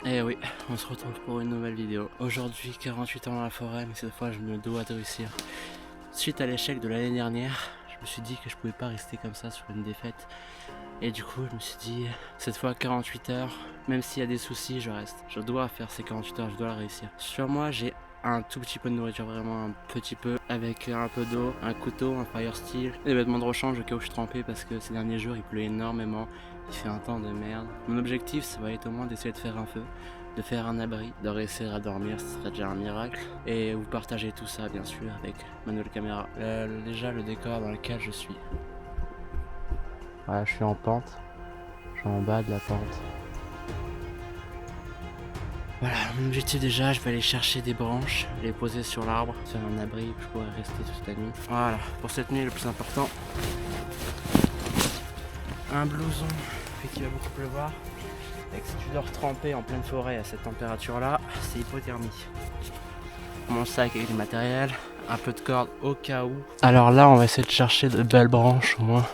Et oui, on se retrouve pour une nouvelle vidéo. Aujourd'hui, 48 ans dans la forêt, mais cette fois je me dois de réussir. Suite à l'échec de l'année dernière, je me suis dit que je pouvais pas rester comme ça sur une défaite. Et du coup, je me suis dit, cette fois 48 heures, même s'il y a des soucis, je reste. Je dois faire ces 48 heures, je dois la réussir. Sur moi, j'ai un tout petit peu de nourriture, vraiment un petit peu, avec un peu d'eau, un couteau, un fire steel, des vêtements de rechange au cas où je suis trempé parce que ces derniers jours il pleut énormément, il fait un temps de merde. Mon objectif, ça va être au moins d'essayer de faire un feu, de faire un abri, de réussir à dormir, ce serait déjà un miracle. Et vous partagez tout ça bien sûr avec ma nouvelle caméra. Déjà le décor dans lequel je suis. Voilà, je suis en pente, je suis en bas de la pente. Voilà, mon objectif déjà, je vais aller chercher des branches, les poser sur l'arbre, faire un abri où je pourrais rester toute la nuit. Voilà, pour cette nuit le plus important, un blouson, vu qu'il va beaucoup pleuvoir, et que si tu dors trempé en pleine forêt à cette température là, c'est hypothermie. Mon sac avec du matériel, un peu de corde au cas où. Alors là on va essayer de chercher de belles branches au moins,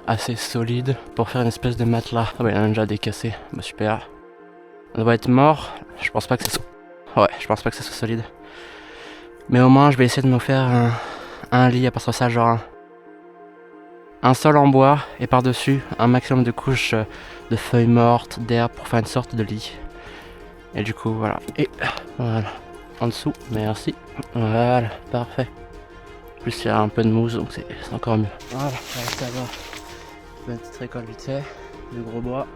assez solides, pour faire une espèce de matelas. Ah bah il y en a déjà des cassés, bah super. On doit être mort, je pense pas que ça soit... Ouais, je pense pas que ça soit solide. Mais au moins je vais essayer de me faire un lit à partir de ça, genre un sol en bois et par-dessus un maximum de couches de feuilles mortes, d'herbe pour faire une sorte de lit. Et du coup voilà. Et voilà. En dessous, merci. Voilà, parfait. En plus il y a un peu de mousse donc c'est encore mieux. Voilà, ça va. Une petite récolte vite fait, de gros bois.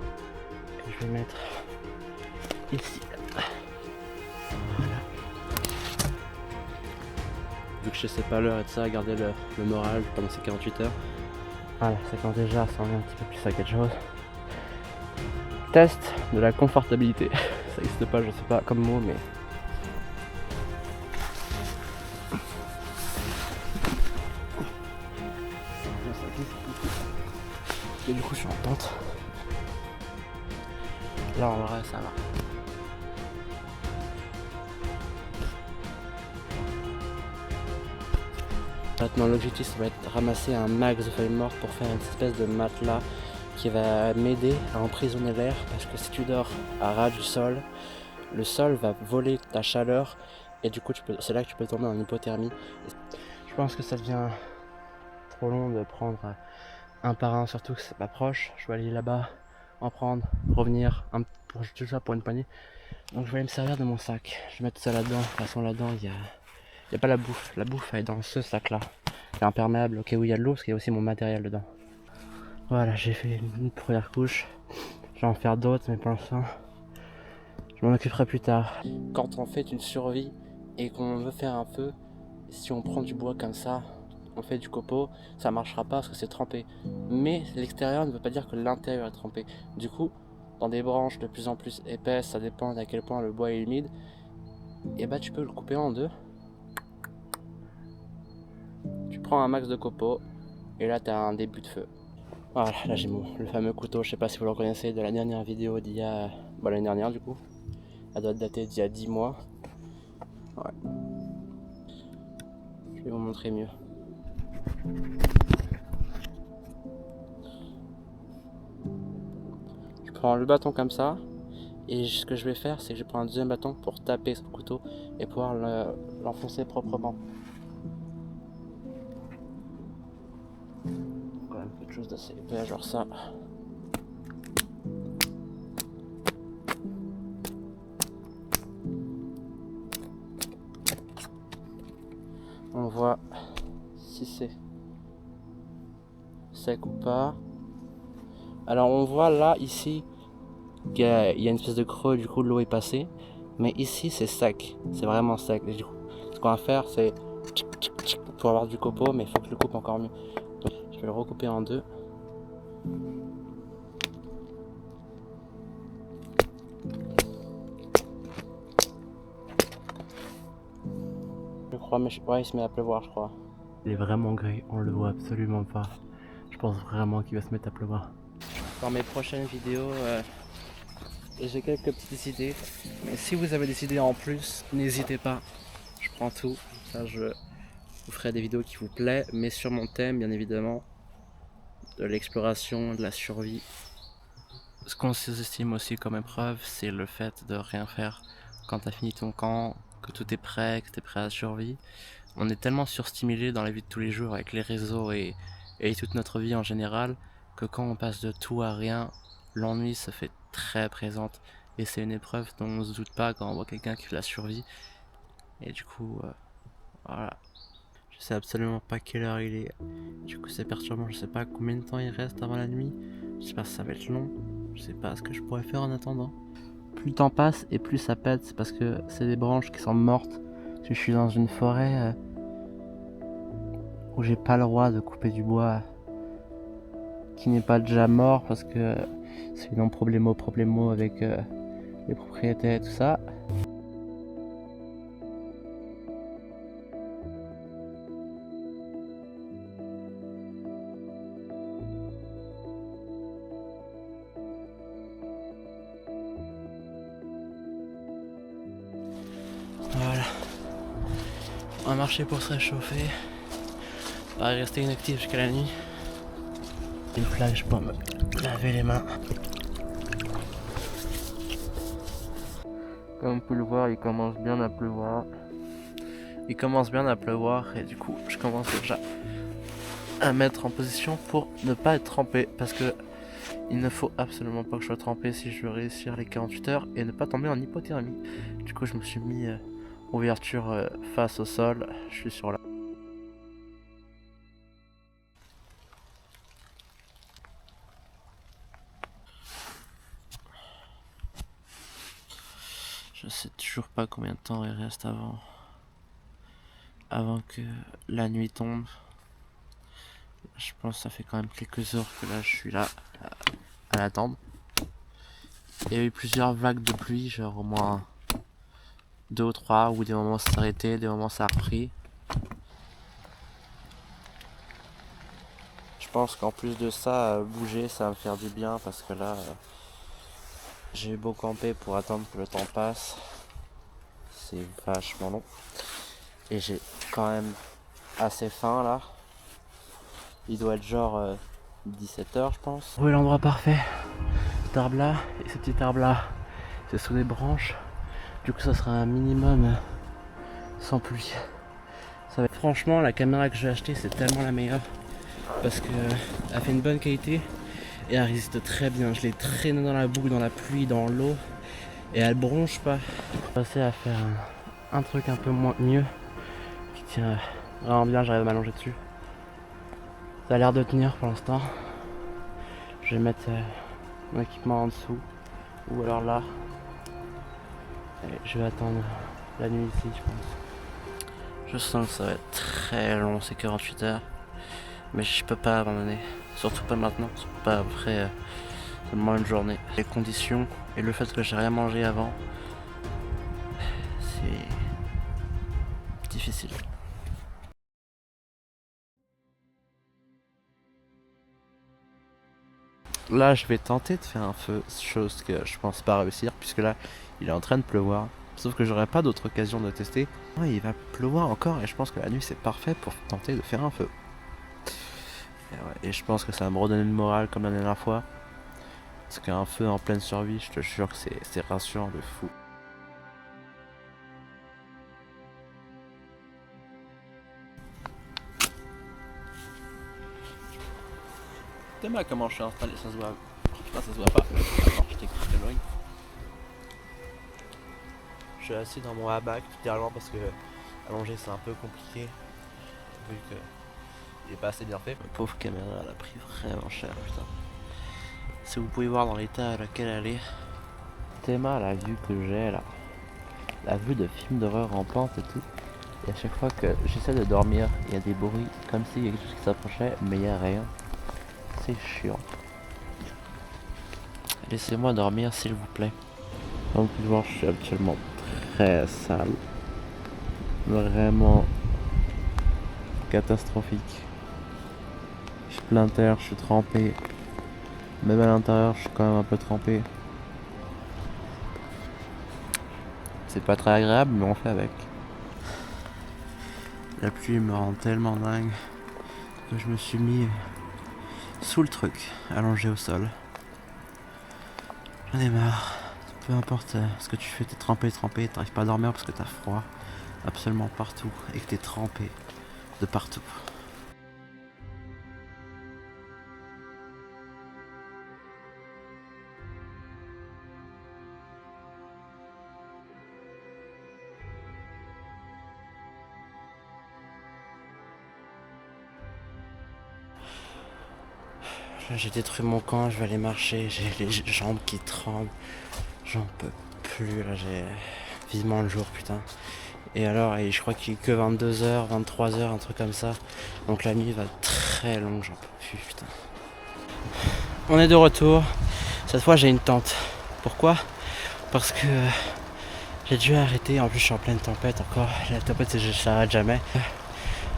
Et je vais mettre ici. Voilà. Vu que je sais pas l'heure et de ça, garder le moral pendant ces 48 heures. Voilà, ça commence déjà à ressembler un petit peu plus à quelque chose. Test de la confortabilité. Ça n'existe pas, je sais pas comme mot, mais... Et du coup, je suis en pente. Là, en vrai, ça va. Maintenant, l'objectif, ça va être de ramasser un max de feuilles mortes pour faire une espèce de matelas qui va m'aider à emprisonner l'air, parce que si tu dors à ras du sol, le sol va voler ta chaleur et du coup c'est là que tu peux tomber en hypothermie. Je pense que ça devient trop long de prendre un par un, surtout que c'est pas proche. Je vais aller là-bas, en prendre, revenir, tout ça pour une poignée. Donc je vais me servir de mon sac. Je vais mettre tout ça là-dedans. De toute façon là-dedans il y a pas la bouffe. La bouffe elle est dans ce sac là. C'est imperméable, ok, où il y a de l'eau parce qu'il y a aussi mon matériel dedans. Voilà, j'ai fait une première couche. Je vais en faire d'autres, mais pour l'instant, je m'en occuperai plus tard. Quand on fait une survie et qu'on veut faire un feu, si on prend du bois comme ça, on fait du copeau, ça marchera pas parce que c'est trempé. Mais l'extérieur ne veut pas dire que l'intérieur est trempé. Du coup, dans des branches de plus en plus épaisses, ça dépend à quel point le bois est humide, et bah tu peux le couper en deux. Tu prends un max de copeaux et là tu as un début de feu. Voilà, là j'ai le fameux couteau, je sais pas si vous le reconnaissez, de la dernière vidéo d'il y a... Bah, l'année dernière du coup. Elle doit dater d'il y a 10 mois. Ouais. Je vais vous montrer mieux. Je prends le bâton comme ça. Et ce que je vais faire, c'est que je prends un deuxième bâton pour taper sur le couteau et pouvoir l'enfoncer proprement. Quand même quelque chose d'assez épais, genre ça. On voit si c'est sec ou pas. Alors on voit là, ici, qu'il y a une espèce de creux, du coup l'eau est passée. Mais ici c'est sec, c'est vraiment sec. Et du coup, ce qu'on va faire c'est pour avoir du copeau, mais il faut que je le coupe encore mieux. Donc, je vais le recouper en deux. Je crois, mais ouais, il se met à pleuvoir, je crois. Il est vraiment gris, on le voit absolument pas. Je pense vraiment qu'il va se mettre à pleuvoir. Dans mes prochaines vidéos, j'ai quelques petites idées. Mais si vous avez des idées en plus, n'hésitez pas. Je prends tout. Ça, je vous ferai des vidéos qui vous plaisent, mais sur mon thème, bien évidemment, de l'exploration, de la survie. Ce qu'on sous-estime aussi comme épreuve, c'est le fait de rien faire quand t'as fini ton camp, que tout est prêt, que t'es prêt à la survie. On est tellement surstimulé dans la vie de tous les jours avec les réseaux et toute notre vie en général que quand on passe de tout à rien, l'ennui se fait très présente et c'est une épreuve dont on se doute pas quand on voit quelqu'un qui la survit. Et du coup, voilà. Je sais absolument pas quelle heure il est. Du coup, c'est perturbant. Je sais pas combien de temps il reste avant la nuit. Je sais pas si ça va être long. Je sais pas ce que je pourrais faire en attendant. Plus le temps passe et plus ça pète, c'est parce que c'est des branches qui sont mortes. Je suis dans une forêt où j'ai pas le droit de couper du bois qui n'est pas déjà mort parce que c'est une problémo avec les propriétaires et tout ça. Voilà. On va marcher pour se réchauffer. On va rester inactif jusqu'à la nuit. Une plage pour me laver les mains. Comme vous pouvez le voir, il commence bien à pleuvoir. Il commence bien à pleuvoir et du coup, je commence déjà à mettre en position pour ne pas être trempé parce que il ne faut absolument pas que je sois trempé si je veux réussir les 48 heures et ne pas tomber en hypothermie. Du coup, je me suis mis ouverture face au sol. Je suis sur la. Je sais toujours pas combien de temps il reste avant que la nuit tombe. Je pense que ça fait quand même quelques heures que là je suis là à l'attendre. Il y a eu plusieurs vagues de pluie, genre au moins 2 ou 3, où des moments ça s'arrêtait, des moments ça a repris. Je pense qu'en plus de ça, bouger ça va me faire du bien parce que là j'ai beau camper pour attendre que le temps passe. C'est vachement long. Et j'ai quand même assez faim là. Il doit être genre 17h je pense. Oui, l'endroit parfait. Cet arbre là et ce petit arbre là, c'est sous des branches. Du coup ça sera un minimum sans pluie. Ça va être... Franchement la caméra que j'ai achetée c'est tellement la meilleure. Parce que elle fait une bonne qualité et elle résiste très bien. Je l'ai traînée dans la boue, dans la pluie, dans l'eau et elle bronche pas. Je vais passer à faire un truc un peu mieux qui tient vraiment bien, j'arrive à m'allonger dessus. Ça a l'air de tenir pour l'instant. Je vais mettre mon équipement en dessous ou alors là. Et je vais attendre la nuit ici je pense. Je sens que ça va être très long ces 48 heures. Mais je peux pas abandonner. Surtout pas maintenant, surtout pas après seulement une journée. Les conditions et le fait que j'ai rien mangé avant, c'est difficile. Là, je vais tenter de faire un feu, chose que je pense pas réussir, puisque là, il est en train de pleuvoir. Sauf que j'aurai pas d'autre occasion de tester. Ouais, il va pleuvoir encore, et je pense que la nuit, c'est parfait pour tenter de faire un feu. Et je pense que ça va me redonner le moral comme la dernière fois. Parce qu'un feu en pleine survie, je te jure que c'est rassurant de fou. T'aimes comment je suis installé, ça se voit. Putain, ça se voit pas. Attends, je t'écoute le bruit. Je suis assis dans mon hamac, littéralement parce que allonger c'est un peu compliqué. Vu que il est pas assez bien fait. Ma pauvre caméra, elle a pris vraiment cher, putain. Si vous pouvez voir dans l'état à laquelle elle est. Théma, la vue que j'ai là. La vue de film d'horreur rampante et tout. Et à chaque fois que j'essaie de dormir, il y a des bruits comme s'il y a quelque chose qui s'approchait, mais il n'y a rien. C'est chiant. Laissez-moi dormir s'il vous plaît. Comme vous pouvez voir, je suis actuellement très sale. Vraiment catastrophique. Je suis plein de terre, je suis trempé. Même à l'intérieur, je suis quand même un peu trempé. C'est pas très agréable, mais on fait avec. La pluie me rend tellement dingue que je me suis mis sous le truc, allongé au sol. J'en ai marre. Peu importe ce que tu fais, t'es trempé, t'arrives pas à dormir parce que t'as froid absolument partout et que t'es trempé de partout. J'ai détruit mon camp, je vais aller marcher, j'ai les jambes qui tremblent, j'en peux plus là, j'ai vivement le jour putain. Et alors, je crois qu'il est que 22h, 23h, un truc comme ça. Donc la nuit va être très longue, j'en peux plus putain. On est de retour, cette fois j'ai une tente. Pourquoi? Parce que j'ai dû arrêter, en plus je suis en pleine tempête encore, la tempête ça s'arrête jamais.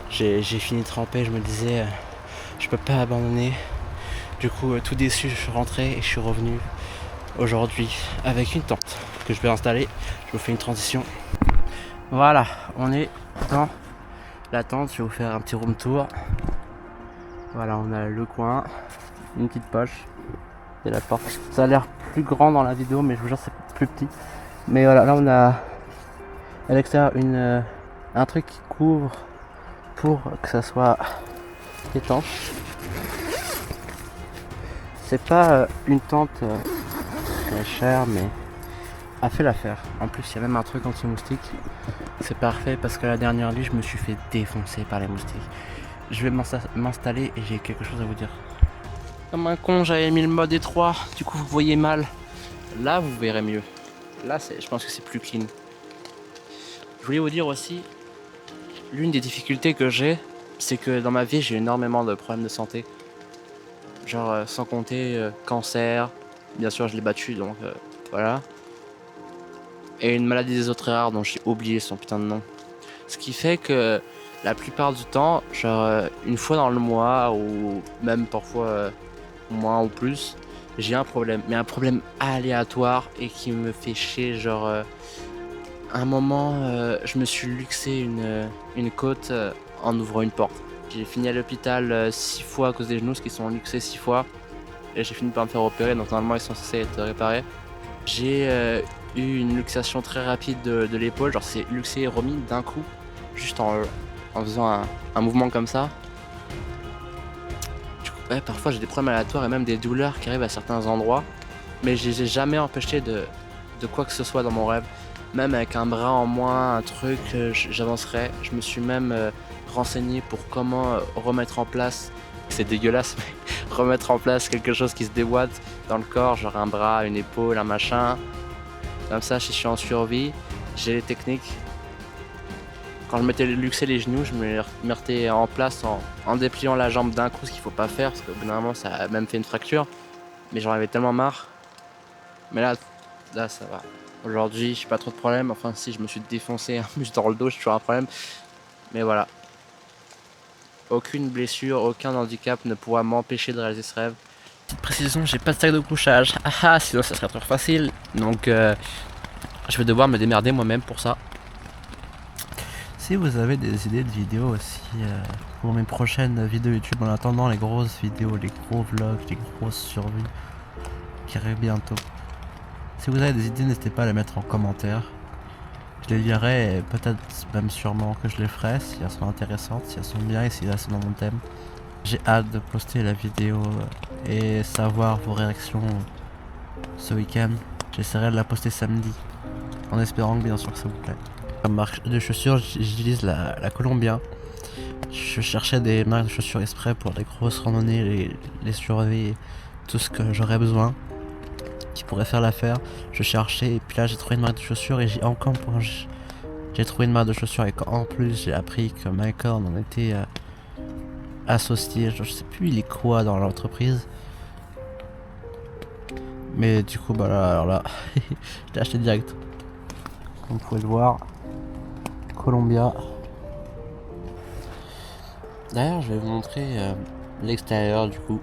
J'ai fini de tremper, je me disais je peux pas abandonner. Du coup, tout déçu, je suis rentré et je suis revenu aujourd'hui avec une tente que je vais installer. Je vous fais une transition. Voilà, on est dans la tente. Je vais vous faire un petit room tour. Voilà, on a le coin, une petite poche et la porte. Ça a l'air plus grand dans la vidéo, mais je vous jure, c'est plus petit. Mais voilà, là on a à l'extérieur un truc qui couvre pour que ça soit étanche. C'est pas une tente très chère, mais a fait l'affaire. En plus, il y a même un truc anti-moustique. C'est parfait parce que la dernière nuit, je me suis fait défoncer par les moustiques. Je vais m'installer et j'ai quelque chose à vous dire. Comme un con, j'avais mis le mode étroit, du coup vous voyez mal. Là, vous verrez mieux. Là, je pense que c'est plus clean. Je voulais vous dire aussi, l'une des difficultés que j'ai, c'est que dans ma vie, j'ai énormément de problèmes de santé. Genre sans compter cancer, bien sûr je l'ai battu donc voilà. Et une maladie des os très rare dont j'ai oublié son putain de nom. Ce qui fait que la plupart du temps, genre une fois dans le mois ou même parfois moins ou plus, j'ai un problème. Mais un problème aléatoire et qui me fait chier. Genre à un moment je me suis luxé une côte en ouvrant une porte. J'ai fini à l'hôpital 6 fois à cause des genoux, ce qui sont luxés 6 fois. Et j'ai fini par me faire opérer, donc normalement ils sont censés être réparés. J'ai eu une luxation très rapide de l'épaule, genre c'est luxé et remis d'un coup, juste en faisant un mouvement comme ça. Du coup, ouais, parfois j'ai des problèmes aléatoires et même des douleurs qui arrivent à certains endroits, mais je les ai jamais empêchés de quoi que ce soit dans mon rêve. Même avec un bras en moins, un truc, j'avancerai. Je me suis même renseigné pour comment remettre en place, c'est dégueulasse, mais remettre en place quelque chose qui se déboîte dans le corps, genre un bras, une épaule, un machin. Comme ça, si je suis en survie, j'ai les techniques. Quand je m'étais luxé les genoux, je me les mettais en place en dépliant la jambe d'un coup, ce qu'il faut pas faire, parce que normalement ça a même fait une fracture. Mais j'en avais tellement marre. Mais là ça va. Aujourd'hui, j'ai pas trop de problèmes. Enfin, si je me suis défoncé un muscle dans le dos, j'ai toujours un problème. Mais voilà. Aucune blessure, aucun handicap ne pourra m'empêcher de réaliser ce rêve. Petite précision, j'ai pas de sac de couchage. Ah, sinon ça serait trop facile. Donc, je vais devoir me démerder moi-même pour ça. Si vous avez des idées de vidéos aussi pour mes prochaines vidéos YouTube, en attendant les grosses vidéos, les gros vlogs, les grosses survies qui arrivent bientôt. Si vous avez des idées, n'hésitez pas à les mettre en commentaire. Je les lirai et peut-être même sûrement que je les ferai si elles sont intéressantes, si elles sont bien et si elles sont dans mon thème. J'ai hâte de poster la vidéo et savoir vos réactions ce week-end. J'essaierai de la poster samedi en espérant que bien sûr que ça vous plaît. Comme marque de chaussures, j'utilise la Columbia. Je cherchais des marques de chaussures exprès pour les grosses randonnées, les surveiller, tout ce que j'aurais besoin qui pourrait faire l'affaire. Je cherchais et puis là j'ai trouvé une marque de chaussures et j'ai trouvé une marque de chaussures et en plus j'ai appris que Mycorn en était associé, je sais plus il est quoi dans l'entreprise, mais du coup bah là, alors là je l'ai acheté direct comme vous pouvez le voir. Columbia. D'ailleurs je vais vous montrer l'extérieur du coup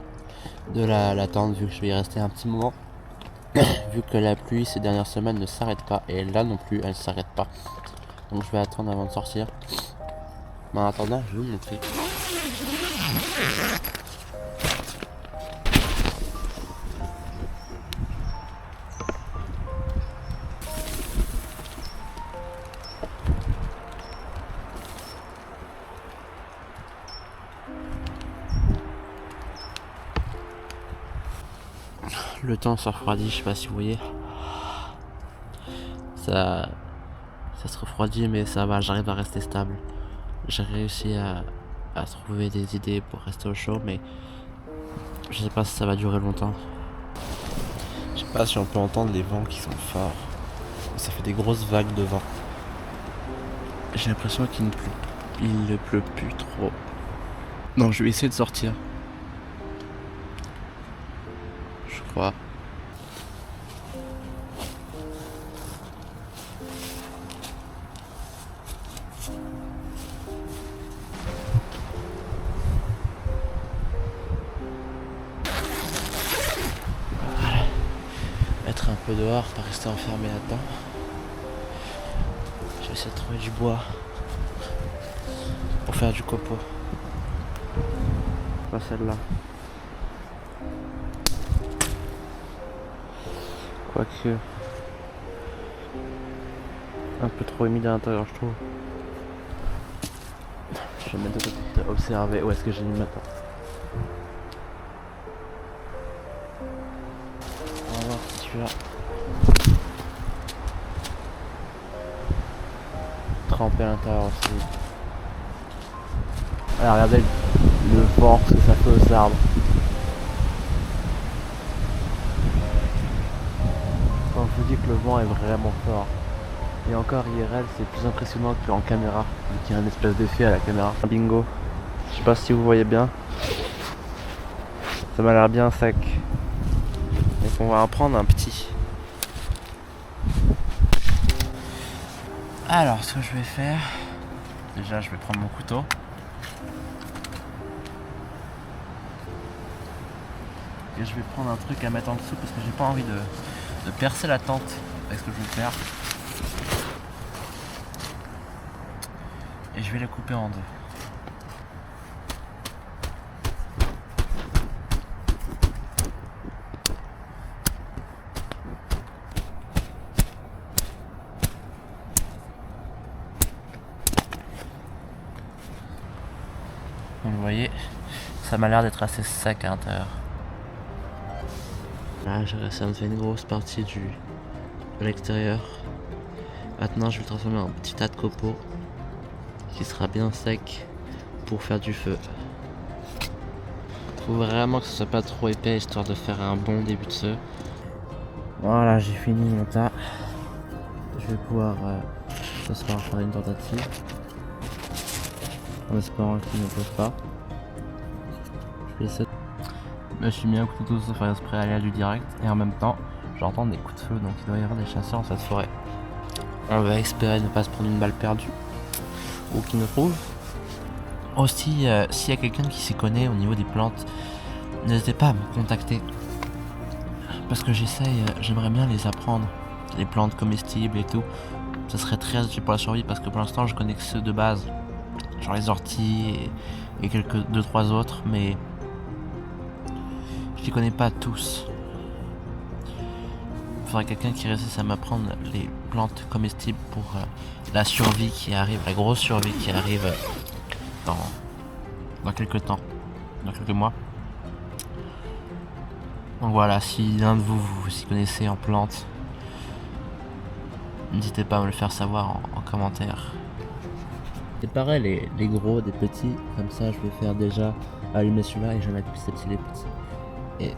de la tente vu que je vais y rester un petit moment. Vu que la pluie ces dernières semaines ne s'arrête pas et là non plus elle s'arrête pas, donc je vais attendre avant de sortir. Mais en attendant je vais vous montrer. Le temps se refroidit, je sais pas si vous voyez. Ça se refroidit mais ça va, j'arrive à rester stable. J'ai réussi à trouver des idées pour rester au chaud mais je sais pas si ça va durer longtemps. Je sais pas si on peut entendre les vents qui sont forts. Ça fait des grosses vagues de vent. J'ai l'impression qu'il ne pleut plus trop. Non, je vais essayer de sortir. Je crois. Voilà. Être un peu dehors, pas rester enfermé là-dedans. Je vais essayer de trouver du bois pour faire du copeau. Pas celle-là. Quoique un peu trop humide à l'intérieur, je trouve. Je vais mettre de côté, observer où est-ce que j'ai mis maintenant. On va voir si celui-là trempé à l'intérieur aussi. Alors regardez le vent que ça fait aux arbres. Quand je vous dis que le vent est vraiment fort. Et encore IRL c'est plus impressionnant qu'en caméra, vu qu'il y a un espèce d'effet à la caméra. Bingo. Je sais pas si vous voyez bien. Ça m'a l'air bien sec. Donc on va en prendre un petit. Alors ce que je vais faire, déjà je vais prendre mon couteau. Et je vais prendre un truc à mettre en dessous parce que j'ai pas envie de percer la tente avec ce que je vais faire. Et je vais la couper en deux. Donc vous voyez, ça m'a l'air d'être assez sec à l'intérieur. Là, ça me fait une grosse partie de l'extérieur. Maintenant, je vais le transformer en petit tas de copeaux qui sera bien sec pour faire du feu. Faut vraiment que ce soit pas trop épais histoire de faire un bon début de feu. Voilà, j'ai fini mon tas. Je vais pouvoir ce soir faire une tentative en espérant qu'il ne pleuve pas. Je vais essayer. Je me suis mis un couteau sans faire exprès à aller à du direct et en même temps j'entends des coups de feu donc il doit y avoir des chasseurs dans cette forêt. On va espérer ne pas se prendre une balle perdue ou qu'il nous trouve. Aussi s'il y a quelqu'un qui s'y connaît au niveau des plantes, n'hésitez pas à me contacter parce que j'aimerais bien les apprendre, les plantes comestibles et tout. Ça serait très utile pour la survie parce que pour l'instant je connais que ceux de base, genre les orties et quelques 2-3 autres, mais je les connais pas tous. Il faudrait quelqu'un qui réussisse à m'apprendre les plantes comestibles pour la survie qui arrive, la grosse survie qui arrive dans quelques temps, dans quelques mois. Donc voilà, si l'un de vous s'y connaissez en plantes, n'hésitez pas à me le faire savoir en commentaire. C'est pareil, les gros des petits, comme ça je vais faire déjà allumer celui-là et j'en ai plus les petits. Et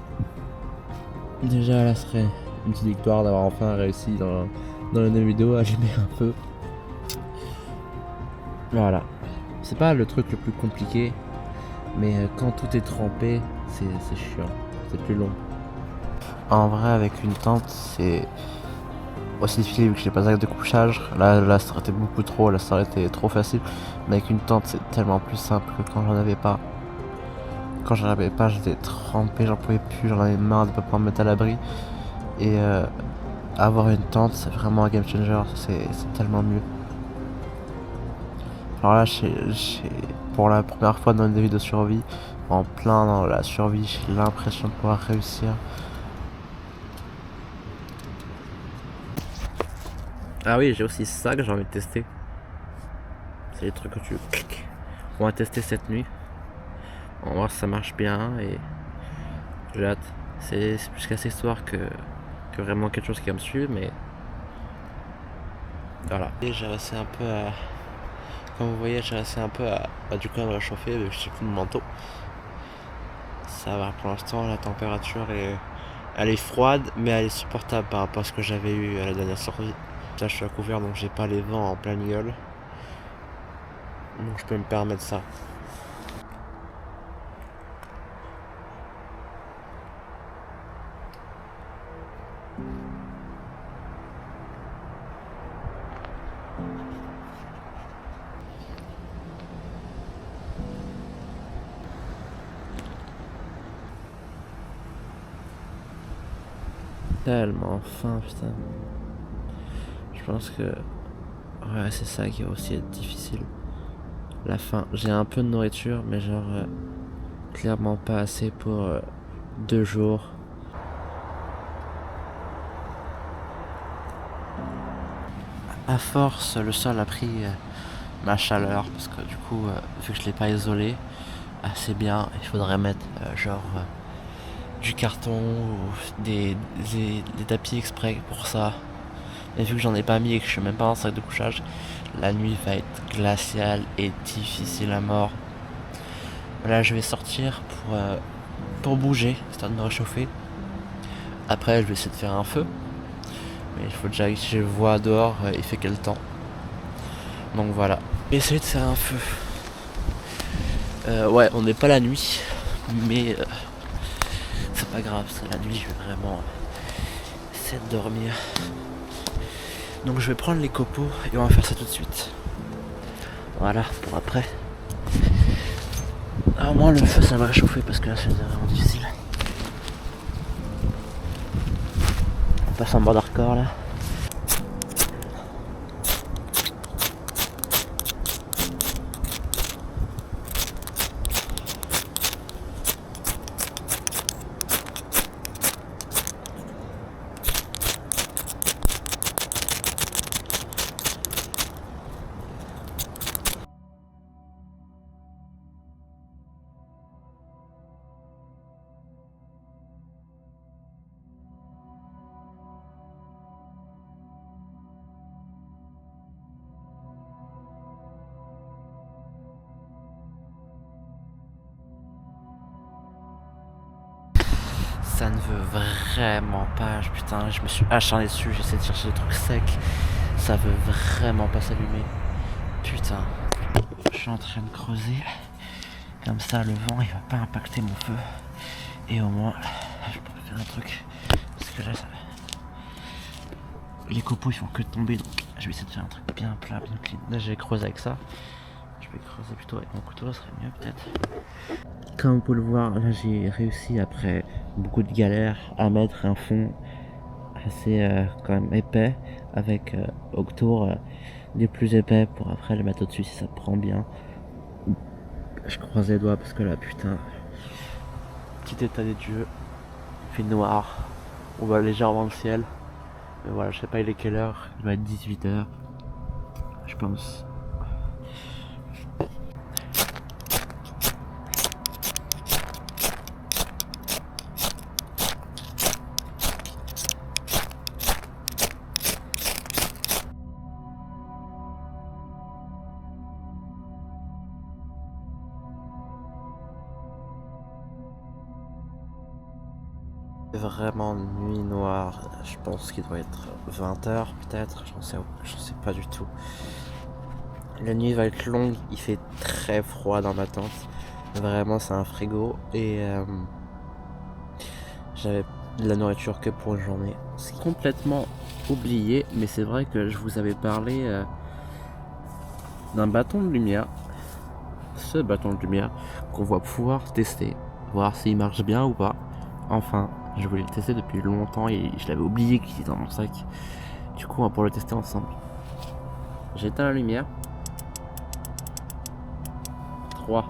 déjà là serait une petite victoire d'avoir enfin réussi dans une vidéo à allumer un peu. Voilà. C'est pas le truc le plus compliqué, mais quand tout est trempé, c'est chiant, c'est plus long. En vrai avec une tente c'est aussi difficile vu que j'ai pas de couchage. Là ça aurait été beaucoup trop, là ça aurait été trop facile. Mais avec une tente c'est tellement plus simple que quand j'en avais pas. Quand j'en avais pas j'étais trempé, j'en pouvais plus, j'en avais marre de pas pouvoir me mettre à l'abri. Et avoir une tente c'est vraiment un game changer, c'est tellement mieux. Alors là pour la première fois dans une vidéo de survie, en plein dans la survie, j'ai l'impression de pouvoir réussir. Ah oui, j'ai aussi ça que j'ai envie de tester. C'est les trucs que tu cliques. On va tester cette nuit. On va voir si ça marche bien et j'ai hâte. C'est plus qu'à cette histoire que vraiment quelque chose qui va me suivre, mais voilà. Et j'ai resté un peu à... Comme vous voyez, j'ai resté un peu à du coup à me réchauffer, mais je sais plus mon manteau. Ça va pour l'instant, la température elle est froide, mais elle est supportable par rapport à ce que j'avais eu à la dernière sortie. Là je suis à couvert donc j'ai pas les vents en pleine gueule. Donc je peux me permettre ça. Tellement faim, putain. Je pense que ouais, c'est ça qui va aussi être difficile. La faim. J'ai un peu de nourriture, mais genre clairement pas assez pour 2 jours. À force, le sol a pris ma chaleur parce que du coup, vu que je l'ai pas isolé assez bien, il faudrait mettre du carton ou des tapis exprès pour ça. Et vu que j'en ai pas mis et que je suis même pas en sac de couchage, la nuit va être glaciale et difficile à mort. Là, je vais sortir pour bouger, histoire de me réchauffer. Après, je vais essayer de faire un feu. Mais il faut déjà que je vois dehors, il fait quel temps. Donc voilà. Essayer de faire un feu. Ouais, on n'est pas la nuit, mais c'est pas grave, c'est la nuit, je vais vraiment essayer de dormir. Donc je vais prendre les copeaux et on va faire ça tout de suite. Voilà, pour après. Alors moi le feu ça va réchauffer parce que là c'est vraiment difficile. On passe en mode hardcore là. Ça ne veut vraiment pas, putain, je me suis acharné dessus, j'essaie de chercher des trucs secs. Ça veut vraiment pas s'allumer. Putain, je suis en train de creuser. Comme ça le vent il va pas impacter mon feu. Et au moins, je pourrais faire un truc. Parce que là, les copeaux ils font que tomber, donc je vais essayer de faire un truc bien plat, bien clean. Là j'ai creusé avec ça. Je vais creuser plutôt avec mon couteau, ça serait mieux peut-être. Comme vous pouvez le voir, là j'ai réussi après beaucoup de galères à mettre un fond assez quand même épais avec autour des plus épais pour après le mettre au-dessus si ça prend bien. Je croise les doigts parce que là putain, petit état des dieux, il fait noir, on voit légèrement le ciel. Mais voilà, je sais pas il est quelle heure, il doit être 18h, je pense. Vraiment nuit noire, je pense qu'il doit être 20h peut-être, j'en sais pas du tout. La nuit va être longue, il fait très froid dans ma tente, vraiment c'est un frigo et j'avais de la nourriture que pour une journée. C'est complètement oublié, mais c'est vrai que je vous avais parlé d'un bâton de lumière, ce bâton de lumière qu'on va pouvoir tester, voir s'il marche bien ou pas. Enfin, je voulais le tester depuis longtemps et je l'avais oublié qu'il était dans mon sac. Du coup, on va pouvoir le tester ensemble. J'éteins la lumière. 3,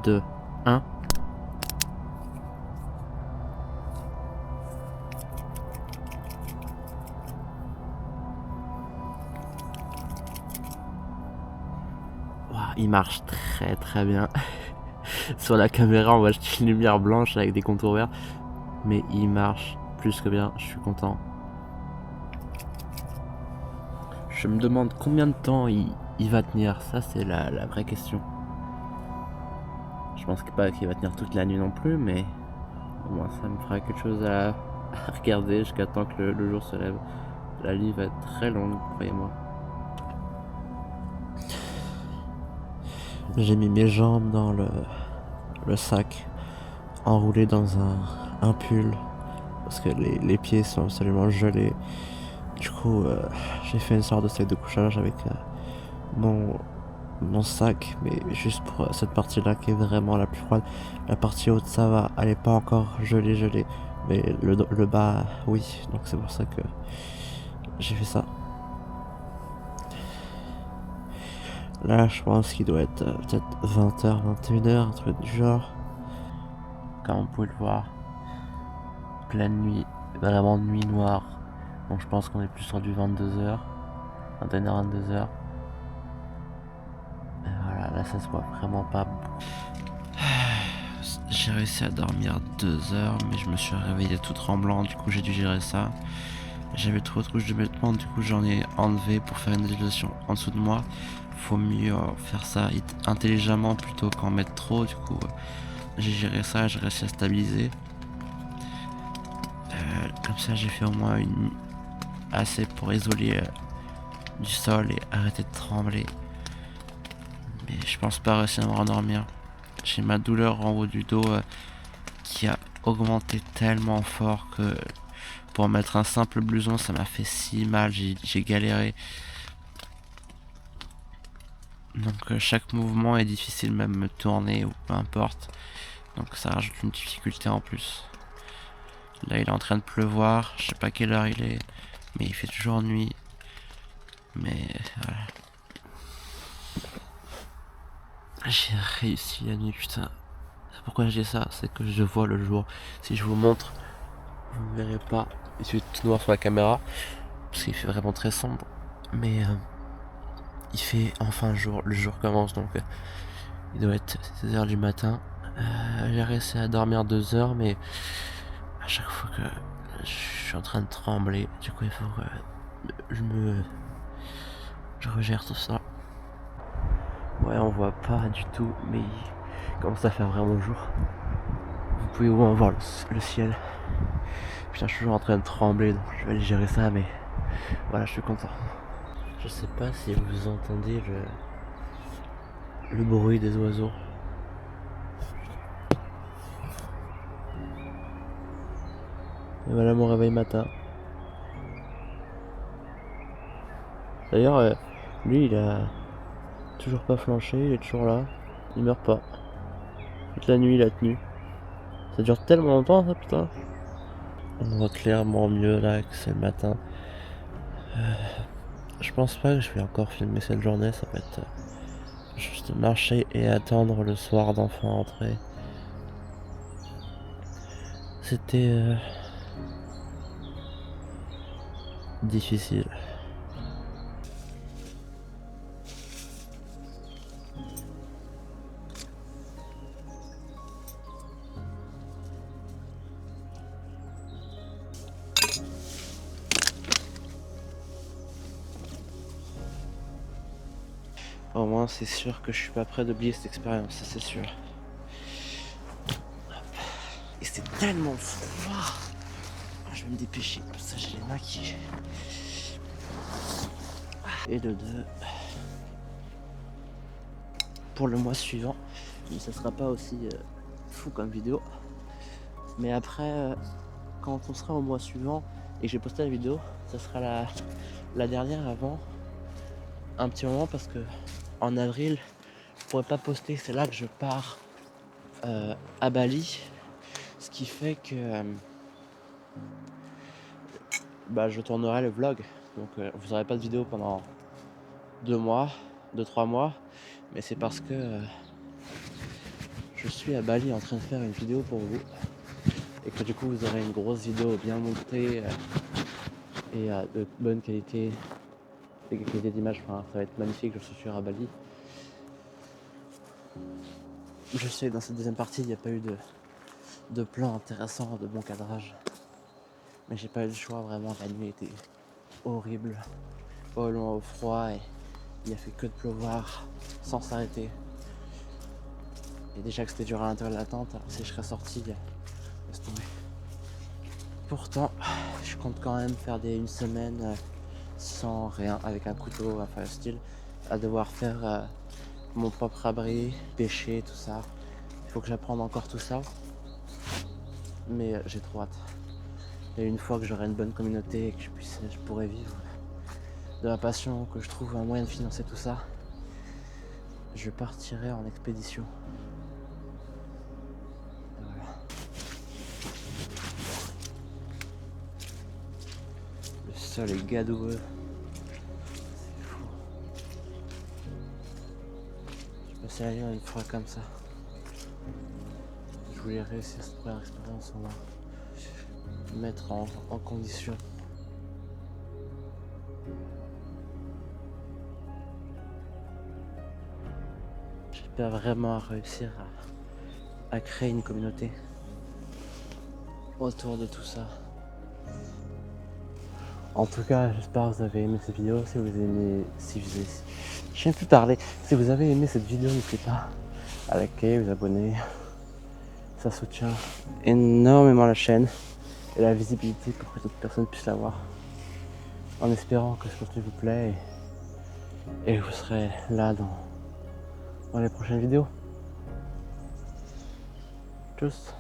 2, 1. Wow, il marche très très bien. Sur la caméra, on voit une lumière blanche avec des contours verts. mais il marche plus que bien, je suis content. Je me demande combien de temps il va tenir, ça c'est la vraie question. Je pense pas qu'il va tenir toute la nuit non plus, mais au moins ça me fera quelque chose à regarder jusqu'à temps que le jour se lève. La nuit va être très longue, croyez-moi. J'ai mis mes jambes dans le sac, enroulé dans un pull, parce que les pieds sont absolument gelés. Du coup, j'ai fait une sorte de sac de couchage avec mon sac, mais juste pour cette partie-là qui est vraiment la plus froide. La partie haute, ça va, elle est pas encore gelée, mais le bas, oui. Donc c'est pour ça que j'ai fait ça. Là, je pense qu'il doit être peut-être 20h, 21h, un truc du genre. Comme vous pouvez le voir, pleine nuit, vraiment nuit noire. Donc je pense qu'on est plus sur du 22h, 21h, 22h. Et voilà, là ça se voit vraiment pas. J'ai réussi à dormir 2 heures, mais je me suis réveillé tout tremblant, du coup j'ai dû gérer ça. J'avais trop de couches de vêtements, du coup j'en ai enlevé pour faire une isolation en dessous de moi. Faut mieux faire ça intelligemment plutôt qu'en mettre trop, du coup j'ai géré ça, j'ai réussi à stabiliser. Comme ça j'ai fait au moins assez pour isoler du sol et arrêter de trembler. Mais je pense pas réussir à me rendormir. J'ai ma douleur en haut du dos qui a augmenté tellement fort que pour mettre un simple blouson ça m'a fait si mal, j'ai galéré. Donc chaque mouvement est difficile, même me tourner ou peu importe. Donc ça rajoute une difficulté en plus. Là il est en train de pleuvoir, je sais pas quelle heure il est, mais il fait toujours nuit. Mais voilà. J'ai réussi la nuit, putain. Pourquoi j'ai ça? C'est que je vois le jour. Si je vous montre, vous ne verrez pas. Il fait tout noir sur la caméra, parce qu'il fait vraiment très sombre. Mais il fait enfin jour, le jour commence donc il doit être 6h du matin. J'ai réussi à dormir 2 heures, mais à chaque fois que je suis en train de trembler, du coup il faut que je regère tout ça. Ouais, on voit pas du tout, mais il commence à faire vraiment jour. Vous pouvez au moins voir le ciel. Putain, je suis toujours en train de trembler, donc je vais aller gérer ça, mais voilà, je suis content. Je sais pas si vous entendez le bruit des oiseaux. Et voilà mon réveil matin. D'ailleurs, lui, il a toujours pas flanché, il est toujours là. Il meurt pas. Toute la nuit, il a tenu. Ça dure tellement longtemps, ça, putain. On voit clairement mieux là que c'est le matin. Je pense pas que je vais encore filmer cette journée, ça va être juste marcher et attendre le soir d'enfin rentrer. C'était difficile. Au moins, c'est sûr que je suis pas prêt d'oublier cette expérience, ça c'est sûr. Et c'est tellement froid. Je vais me dépêcher, comme ça j'ai les mains qui... Et de deux. Pour le mois suivant. Mais ça sera pas aussi fou comme vidéo. Mais après, quand on sera au mois suivant et que j'ai posté la vidéo, ça sera la dernière avant un petit moment parce que en avril, je pourrais pas poster. C'est là que je pars à Bali. Ce qui fait que je tournerai le vlog. Donc vous aurez pas de vidéo pendant 2 mois, 2-3 mois. Mais c'est parce que je suis à Bali en train de faire une vidéo pour vous. Et que du coup vous aurez une grosse vidéo bien montée et de bonne qualité, de qualité d'image. Enfin, ça va être magnifique, je suis à Bali. Je sais, dans cette deuxième partie, il n'y a pas eu de plans intéressants, de bon cadrage. Mais j'ai pas eu le choix, vraiment, la nuit était horrible, au loin, au froid, et il a fait que de pleuvoir sans s'arrêter. Et déjà que c'était dur à l'intérieur de la tente, alors si je serais sorti, laisse tomber. Pourtant, je compte quand même faire une semaine sans rien, avec un couteau, enfin style, à devoir faire mon propre abri, pêcher, tout ça. Il faut que j'apprenne encore tout ça, mais j'ai trop hâte. Et une fois que j'aurai une bonne communauté et que je pourrai vivre de ma passion, que je trouve un moyen de financer tout ça, je partirai en expédition. Et voilà. Le sol est gadoueux. C'est fou. Je me suis allé dans une forêt comme ça. Je voulais réussir cette première expérience, on va me mettre en condition. J'espère vraiment réussir à créer une communauté autour de tout ça. En tout cas, j'espère que vous avez aimé cette vidéo. Si vous aimez, je viens plus parler. Si vous avez aimé cette vidéo, n'hésitez pas à liker, vous abonner. Ça soutient énormément la chaîne et la visibilité pour que d'autres personnes puissent la voir. En espérant que ce contenu vous plaît et que vous serez là dans les prochaines vidéos. Tchuss.